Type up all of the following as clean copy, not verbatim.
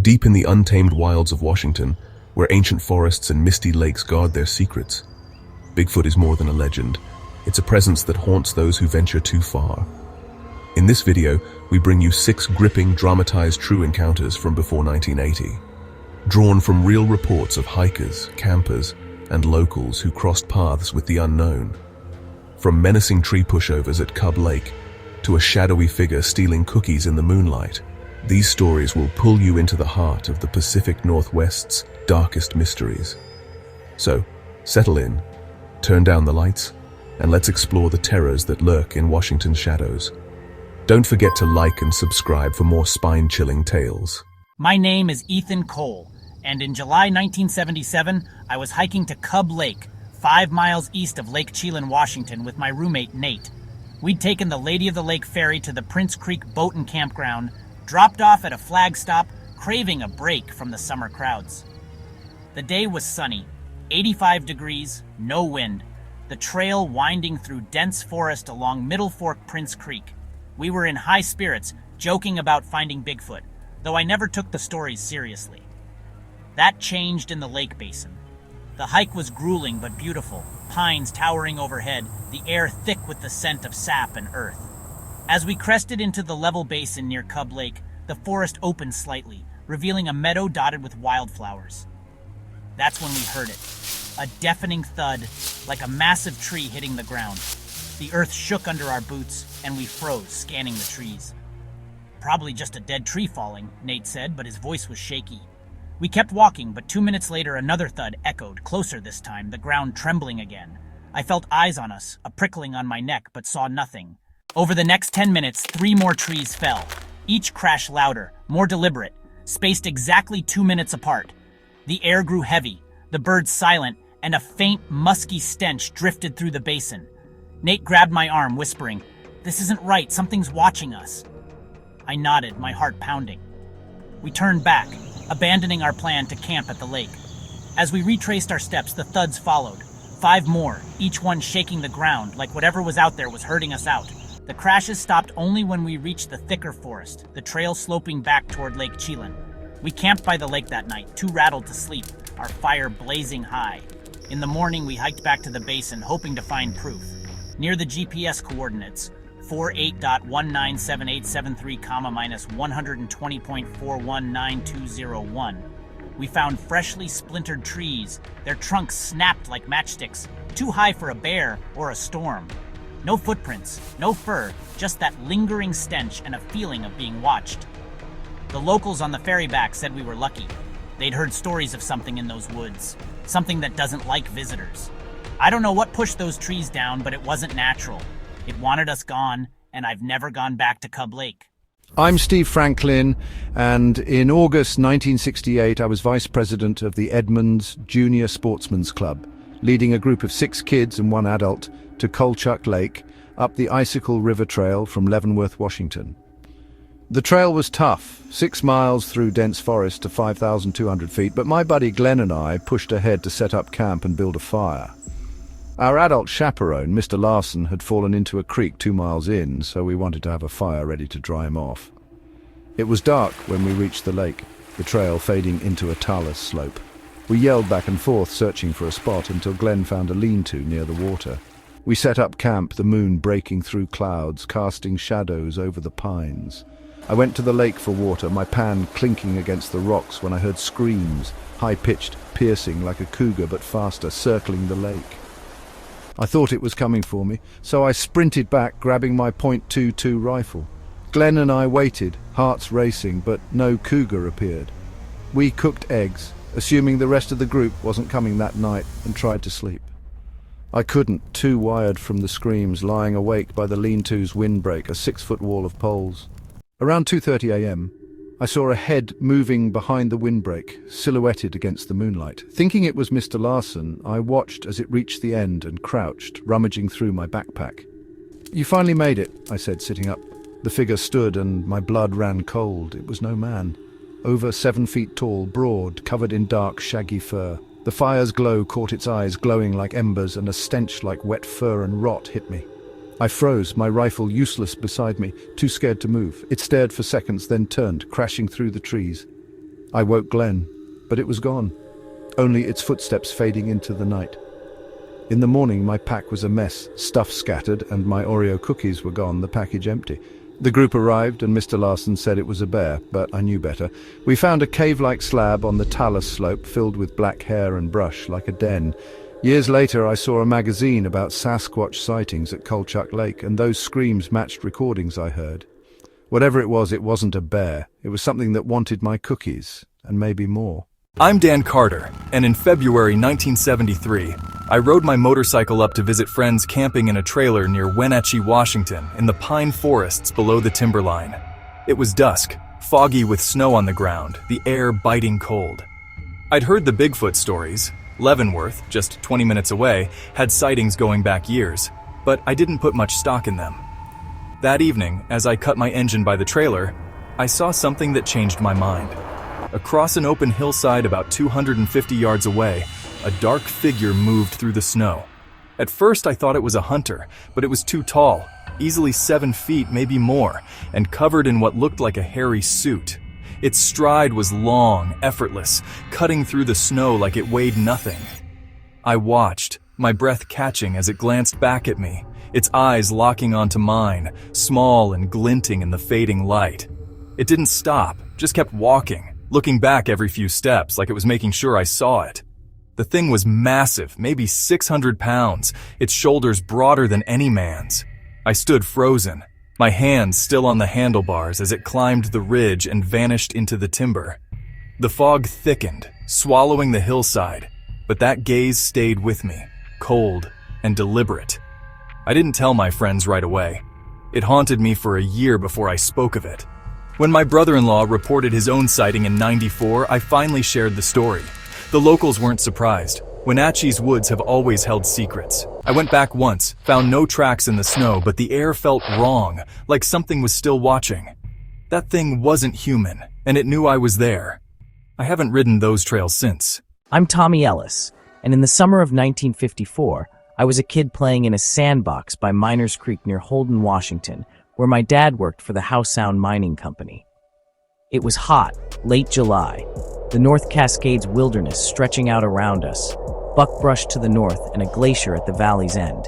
Deep in the untamed wilds of Washington, where ancient forests and misty lakes guard their secrets, Bigfoot is more than a legend. It's a presence that haunts those who venture too far. In this video, we bring you 6 gripping, dramatized true encounters from before 1980, drawn from real reports of hikers, campers, and locals who crossed paths with the unknown. From menacing tree pushovers at Cub Lake to a shadowy figure stealing cookies in the moonlight, these stories will pull you into the heart of the Pacific Northwest's darkest mysteries. So, settle in, turn down the lights, and let's explore the terrors that lurk in Washington's shadows. Don't forget to like and subscribe for more spine-chilling tales. My name is Ethan Cole, and in July 1977, I was hiking to Cub Lake, 5 miles east of Lake Chelan, Washington, with my roommate Nate. We'd taken the Lady of the Lake ferry to the Prince Creek Boat and Campground, dropped off at a flag stop, craving a break from the summer crowds. The day was sunny, 85 degrees, no wind, the trail winding through dense forest along Middle Fork Prince Creek. We were in high spirits, joking about finding Bigfoot, though I never took the stories seriously. That changed in the lake basin. The hike was grueling but beautiful, pines towering overhead, the air thick with the scent of sap and earth. As we crested into the level basin near Cub Lake, the forest opened slightly, revealing a meadow dotted with wildflowers. That's when we heard it. A deafening thud, like a massive tree hitting the ground. The earth shook under our boots, and we froze, scanning the trees. "Probably just a dead tree falling," Nate said, but his voice was shaky. We kept walking, but 2 minutes later another thud echoed, closer this time, the ground trembling again. I felt eyes on us, a prickling on my neck, but saw nothing. Over the next 10 minutes, 3 more trees fell. Each crash louder, more deliberate, spaced exactly 2 minutes apart. The air grew heavy, the birds silent, and a faint, musky stench drifted through the basin. Nate grabbed my arm, whispering, "This isn't right, something's watching us." I nodded, my heart pounding. We turned back, abandoning our plan to camp at the lake. As we retraced our steps, the thuds followed. 5 more, each one shaking the ground, like whatever was out there was herding us out. The crashes stopped only when we reached the thicker forest, the trail sloping back toward Lake Chelan. We camped by the lake that night, too rattled to sleep, our fire blazing high. In the morning, we hiked back to the basin, hoping to find proof. Near the GPS coordinates, 48.197873, -120.419201, we found freshly splintered trees, their trunks snapped like matchsticks, too high for a bear or a storm. No footprints, no fur, just that lingering stench and a feeling of being watched. The locals on the ferry back said we were lucky. They'd heard stories of something in those woods, something that doesn't like visitors. I don't know what pushed those trees down, but it wasn't natural. It wanted us gone, and I've never gone back to Cub Lake. I'm Steve Franklin, and in August 1968 I was vice president of the Edmonds Junior Sportsman's Club, leading a group of 6 kids and 1 adult to Kolchak Lake, up the Icicle River Trail from Leavenworth, Washington. The trail was tough, 6 miles through dense forest to 5,200 feet, but my buddy Glenn and I pushed ahead to set up camp and build a fire. Our adult chaperone, Mr. Larson, had fallen into a creek 2 miles in, so we wanted to have a fire ready to dry him off. It was dark when we reached the lake, the trail fading into a talus slope. We yelled back and forth, searching for a spot, until Glenn found a lean-to near the water. We set up camp, the moon breaking through clouds, casting shadows over the pines. I went to the lake for water, my pan clinking against the rocks when I heard screams, high-pitched, piercing like a cougar but faster, circling the lake. I thought it was coming for me, so I sprinted back, grabbing my .22 rifle. Glenn and I waited, hearts racing, but no cougar appeared. We cooked eggs, assuming the rest of the group wasn't coming that night, and tried to sleep. I couldn't, too wired from the screams, lying awake by the lean-to's windbreak, a 6-foot wall of poles. Around 2:30 a.m., I saw a head moving behind the windbreak, silhouetted against the moonlight. Thinking it was Mr. Larson, I watched as it reached the end and crouched, rummaging through my backpack. "You finally made it," I said, sitting up. The figure stood and my blood ran cold. It was no man. Over 7 feet tall, broad, covered in dark, shaggy fur. The fire's glow caught its eyes, glowing like embers, and a stench like wet fur and rot hit me. I froze, my rifle useless beside me, too scared to move. It stared for seconds, then turned, crashing through the trees. I woke Glenn, but it was gone, only its footsteps fading into the night. In the morning, my pack was a mess, stuff scattered, and my Oreo cookies were gone, the package empty. The group arrived, and Mr. Larson said it was a bear, but I knew better. We found a cave-like slab on the talus slope filled with black hair and brush, like a den. Years later, I saw a magazine about Sasquatch sightings at Kolchak Lake, and those screams matched recordings I heard. Whatever it wasn't a bear. It was something that wanted my cookies, and maybe more. I'm Dan Carter, and in February 1973, I rode my motorcycle up to visit friends camping in a trailer near Wenatchee, Washington, in the pine forests below the timberline. It was dusk, foggy with snow on the ground, the air biting cold. I'd heard the Bigfoot stories. Leavenworth, just 20 minutes away, had sightings going back years, but I didn't put much stock in them. That evening, as I cut my engine by the trailer, I saw something that changed my mind. Across an open hillside about 250 yards away, a dark figure moved through the snow. At first I thought it was a hunter, but it was too tall, easily 7 feet, maybe more, and covered in what looked like a hairy suit. Its stride was long, effortless, cutting through the snow like it weighed nothing. I watched, my breath catching as it glanced back at me, its eyes locking onto mine, small and glinting in the fading light. It didn't stop, just kept walking, looking back every few steps like it was making sure I saw it. The thing was massive, maybe 600 pounds, its shoulders broader than any man's. I stood frozen, my hands still on the handlebars as it climbed the ridge and vanished into the timber. The fog thickened, swallowing the hillside, but that gaze stayed with me, cold and deliberate. I didn't tell my friends right away. It haunted me for a year before I spoke of it. When my brother-in-law reported his own sighting in '94, I finally shared the story. The locals weren't surprised. Wenatchee's woods have always held secrets. I went back once, found no tracks in the snow, but the air felt wrong, like something was still watching. That thing wasn't human, and it knew I was there. I haven't ridden those trails since. I'm Tommy Ellis, and in the summer of 1954, I was a kid playing in a sandbox by Miners Creek near Holden, Washington, where my dad worked for the House Sound Mining Company. It was hot, late July, the North Cascades wilderness stretching out around us, buckbrush to the north and a glacier at the valley's end.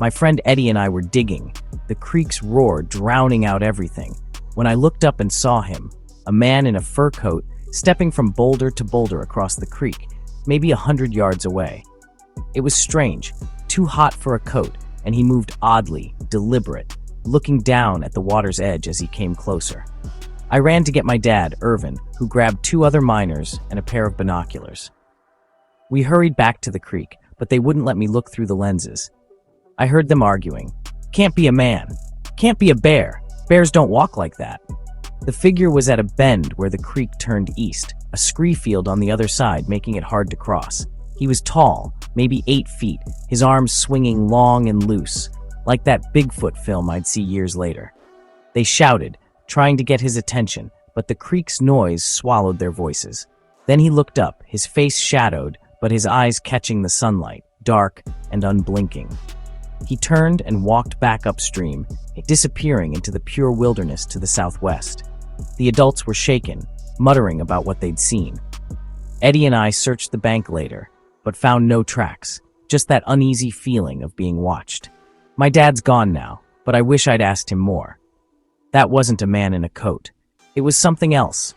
My friend Eddie and I were digging, the creek's roar drowning out everything, when I looked up and saw him, a man in a fur coat, stepping from boulder to boulder across the creek, maybe 100 yards away. It was strange, too hot for a coat, and he moved oddly, deliberate, looking down at the water's edge as he came closer. I ran to get my dad, Irvin, who grabbed 2 other miners and a pair of binoculars. We hurried back to the creek, but they wouldn't let me look through the lenses. I heard them arguing. Can't be a man. Can't be a bear. Bears don't walk like that. The figure was at a bend where the creek turned east, a scree field on the other side making it hard to cross. He was tall, maybe 8 feet, his arms swinging long and loose, like that Bigfoot film I'd see years later. They shouted, trying to get his attention, but the creek's noise swallowed their voices. Then he looked up, his face shadowed, but his eyes catching the sunlight, dark and unblinking. He turned and walked back upstream, disappearing into the pure wilderness to the southwest. The adults were shaken, muttering about what they'd seen. Eddie and I searched the bank later, but found no tracks, just that uneasy feeling of being watched. My dad's gone now, but I wish I'd asked him more. That wasn't a man in a coat. It was something else,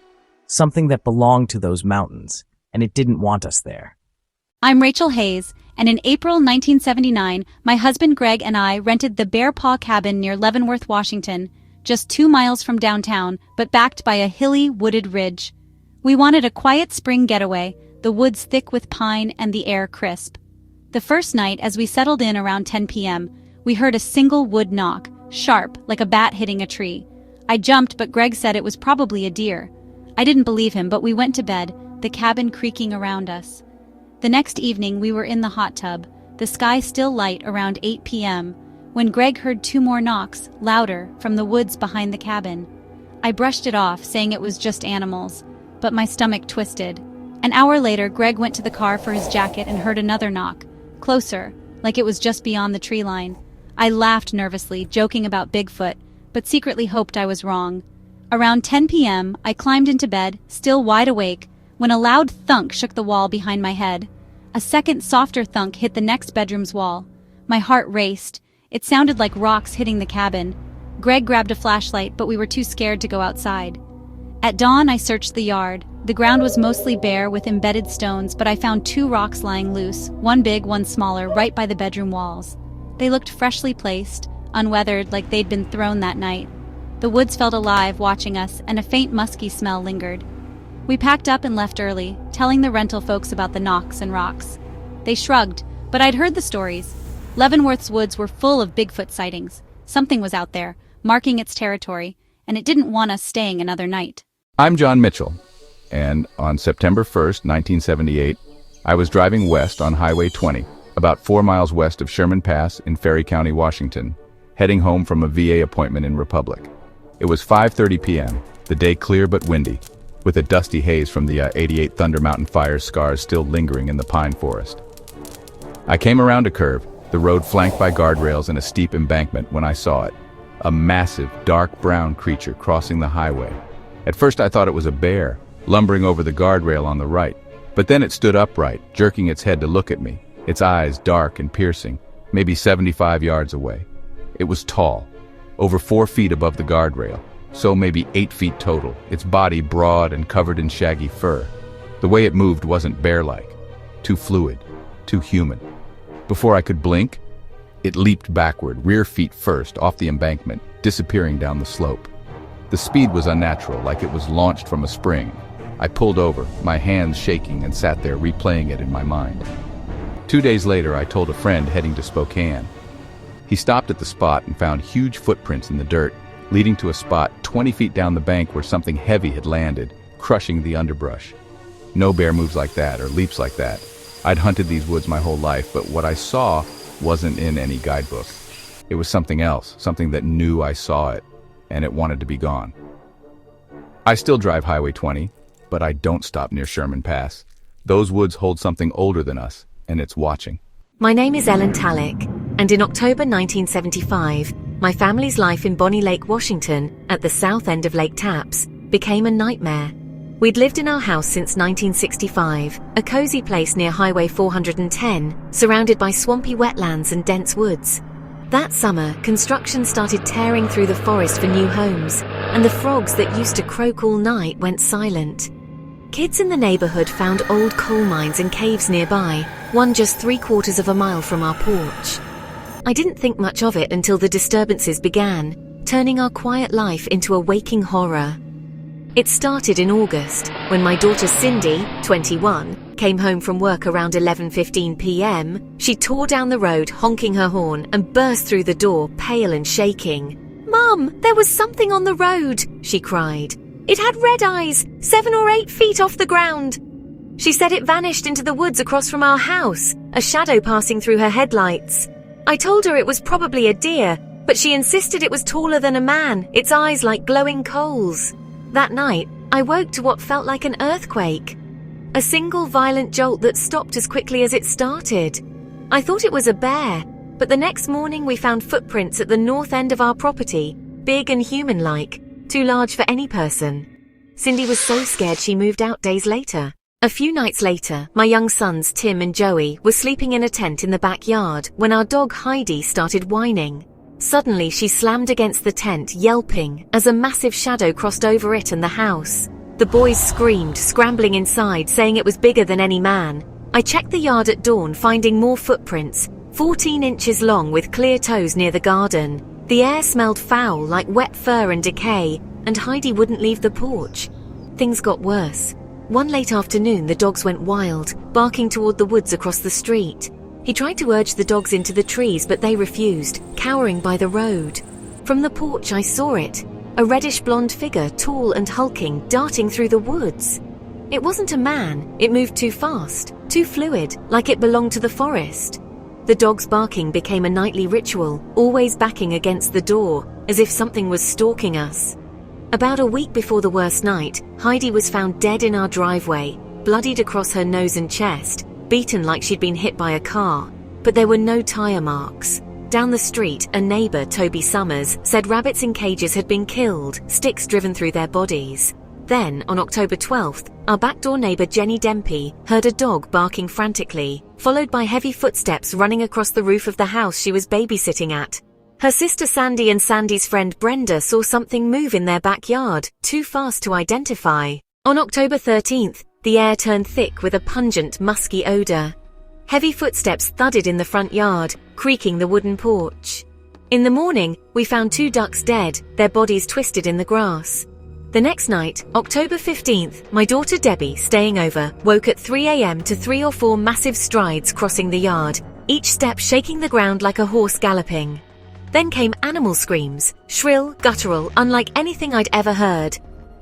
something that belonged to those mountains, and it didn't want us there. I'm Rachel Hayes, and in April 1979, my husband Greg and I rented the Bear Paw Cabin near Leavenworth, Washington, just 2 miles from downtown, but backed by a hilly, wooded ridge. We wanted a quiet spring getaway, the woods thick with pine and the air crisp. The first night, as we settled in around 10 p.m., we heard a single wood knock, sharp, like a bat hitting a tree. I jumped, but Greg said it was probably a deer. I didn't believe him, but we went to bed, the cabin creaking around us. The next evening, we were in the hot tub, the sky still light around 8 p.m., when Greg heard 2 more knocks, louder, from the woods behind the cabin. I brushed it off, saying it was just animals, but my stomach twisted. An hour later, Greg went to the car for his jacket and heard another knock, closer, like it was just beyond the tree line. I laughed nervously, joking about Bigfoot, but secretly hoped I was wrong. Around 10 p.m., I climbed into bed, still wide awake, when a loud thunk shook the wall behind my head. A second softer thunk hit the next bedroom's wall. My heart raced. It sounded like rocks hitting the cabin. Greg grabbed a flashlight, but we were too scared to go outside. At dawn, I searched the yard. The ground was mostly bare with embedded stones, but I found 2 rocks lying loose, one big, one smaller, right by the bedroom walls. They looked freshly placed, unweathered, like they'd been thrown that night. The woods felt alive, watching us, and a faint musky smell lingered. We packed up and left early, telling the rental folks about the knocks and rocks. They shrugged, but I'd heard the stories. Leavenworth's woods were full of Bigfoot sightings. Something was out there, marking its territory, and it didn't want us staying another night. I'm John Mitchell, and on September 1st, 1978, I was driving west on Highway 20, about 4 miles west of Sherman Pass in Ferry County, Washington, heading home from a VA appointment in Republic. It was 5:30 p.m., the day clear but windy, with a dusty haze from the 88 Thunder Mountain fire scars still lingering in the pine forest. I came around a curve, the road flanked by guardrails and a steep embankment, when I saw it. A massive, dark brown creature crossing the highway. At first I thought it was a bear, lumbering over the guardrail on the right, but then it stood upright, jerking its head to look at me, its eyes dark and piercing, maybe 75 yards away. It was tall, over 4 feet above the guardrail, so maybe 8 feet total, its body broad and covered in shaggy fur. The way it moved wasn't bear-like, too fluid, too human. Before I could blink, it leaped backward, rear feet first, off the embankment, disappearing down the slope. The speed was unnatural, like it was launched from a spring. I pulled over, my hands shaking, and sat there replaying it in my mind. 2 days later, I told a friend heading to Spokane. He stopped at the spot and found huge footprints in the dirt, leading to a spot 20 feet down the bank where something heavy had landed, crushing the underbrush. No bear moves like that or leaps like that. I'd hunted these woods my whole life, but what I saw wasn't in any guidebook. It was something else, something that knew I saw it, and it wanted to be gone. I still drive Highway 20, but I don't stop near Sherman Pass. Those woods hold something older than us, and it's watching. My name is Ellen Tallick, and in October 1975, my family's life in Bonnie Lake, Washington, at the south end of Lake Tapps, became a nightmare. We'd lived in our house since 1965, a cozy place near Highway 410, surrounded by swampy wetlands and dense woods. That summer, construction started tearing through the forest for new homes, and the frogs that used to croak all night went silent. Kids in the neighborhood found old coal mines and caves nearby, one just 3/4 of a mile from our porch. I didn't think much of it until the disturbances began, turning our quiet life into a waking horror. It started in August, when my daughter Cindy, 21, came home from work around 11:15 p.m. She tore down the road, honking her horn, and burst through the door, pale and shaking. "Mum, there was something on the road," she cried. "It had red eyes, 7 or 8 feet off the ground." She said it vanished into the woods across from our house, a shadow passing through her headlights. I told her it was probably a deer, but she insisted it was taller than a man, its eyes like glowing coals. That night, I woke to what felt like an earthquake. A single violent jolt that stopped as quickly as it started. I thought it was a bear, but the next morning we found footprints at the north end of our property, big and human-like, too large for any person. Cindy was so scared she moved out days later. A few nights later, my young sons Tim and Joey were sleeping in a tent in the backyard when our dog Heidi started whining. Suddenly, she slammed against the tent, yelping, as a massive shadow crossed over it and the house. The boys screamed, scrambling inside, saying it was bigger than any man. I checked the yard at dawn, finding more footprints, 14 inches long with clear toes near the garden. The air smelled foul, like wet fur and decay, and Heidi wouldn't leave the porch. Things got worse. One late afternoon, the dogs went wild, barking toward the woods across the street. He tried to urge the dogs into the trees, but they refused, cowering by the road. From the porch, I saw it. A reddish-blonde figure, tall and hulking, darting through the woods. It wasn't a man. It moved too fast, too fluid, like it belonged to the forest. The dog's barking became a nightly ritual, always backing against the door, as if something was stalking us. About a week before the worst night, Heidi was found dead in our driveway, bloodied across her nose and chest, beaten like she'd been hit by a car, but there were no tire marks. Down the street, a neighbor, Toby Summers, said rabbits in cages had been killed, sticks driven through their bodies. Then, on October 12th, our backdoor neighbor Jenny Dempey heard a dog barking frantically, followed by heavy footsteps running across the roof of the house she was babysitting at. Her sister Sandy and Sandy's friend Brenda saw something move in their backyard, too fast to identify. On October 13th, the air turned thick with a pungent, musky odor. Heavy footsteps thudded in the front yard, creaking the wooden porch. In the morning, we found 2 ducks dead, their bodies twisted in the grass. The next night, October 15th, my daughter Debbie, staying over, woke at 3 a.m. to 3 or 4 massive strides crossing the yard, each step shaking the ground like a horse galloping. Then came animal screams, shrill, guttural, unlike anything I'd ever heard.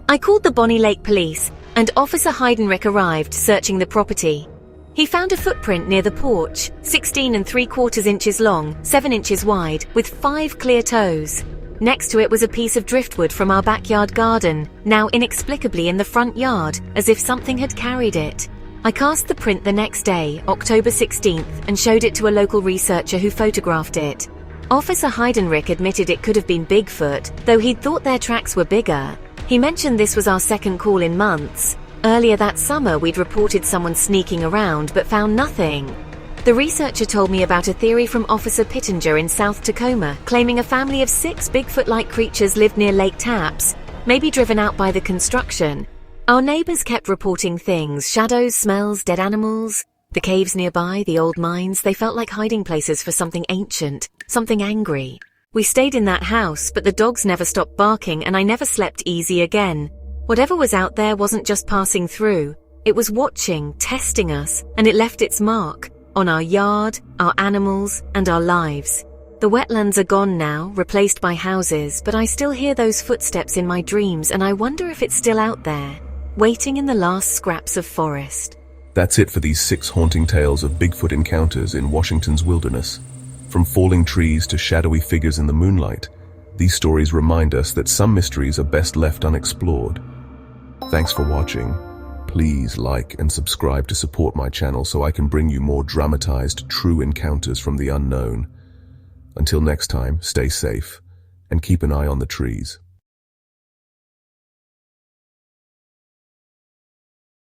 I called the Bonnie Lake police, and Officer Heidenreich arrived, searching the property. He found a footprint near the porch, 16 3/4 inches long, 7 inches wide, with 5 clear toes. Next to it was a piece of driftwood from our backyard garden, now inexplicably in the front yard, as if something had carried it. I cast the print the next day, October 16th, and showed it to a local researcher who photographed it. Officer Heidenreich admitted it could have been Bigfoot, though he'd thought their tracks were bigger. He mentioned this was our second call in months. Earlier that summer, we'd reported someone sneaking around but found nothing. The researcher told me about a theory from Officer Pittenger in South Tacoma, claiming a family of 6 Bigfoot-like creatures lived near Lake Tapps, maybe driven out by the construction. Our neighbors kept reporting things, shadows, smells, dead animals. The caves nearby, the old mines, they felt like hiding places for something ancient, something angry. We stayed in that house, but the dogs never stopped barking and I never slept easy again. Whatever was out there wasn't just passing through. It was watching, testing us, and it left its mark on our yard, our animals, and our lives. The wetlands are gone now, replaced by houses, but I still hear those footsteps in my dreams and I wonder if it's still out there, waiting in the last scraps of forest. That's it for these 6 haunting tales of Bigfoot encounters in Washington's wilderness. From falling trees to shadowy figures in the moonlight, these stories remind us that some mysteries are best left unexplored. Thanks for watching. Please like and subscribe to support my channel so I can bring you more dramatized, true encounters from the unknown. Until next time, stay safe and keep an eye on the trees.